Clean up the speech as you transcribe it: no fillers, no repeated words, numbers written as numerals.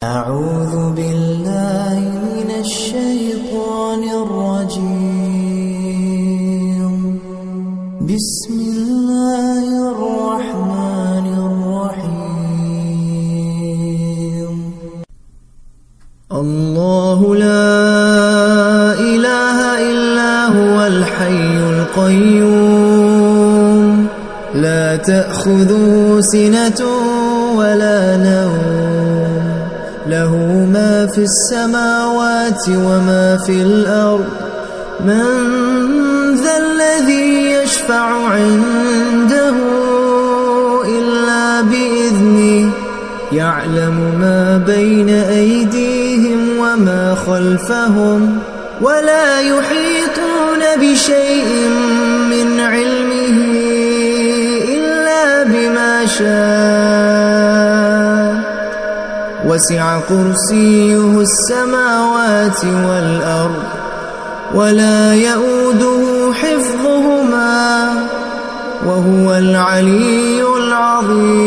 أعوذ بالله من الشيطان الرجيم. بسم الله الرحمن الرحيم. الله لا إله إلا هو الحي القيوم، لا تأخذه سنة ولا نوم، له ما في السماوات وما في الأرض. من ذا الذي يشفع عنده إلا بإذنه، يعلم ما بين أيديهم وما خلفهم، ولا يحيطون بشيء من علمه إلا بما شاء. وسع كرسيه السماوات والأرض، ولا يؤوده حفظهما، وهو العلي العظيم.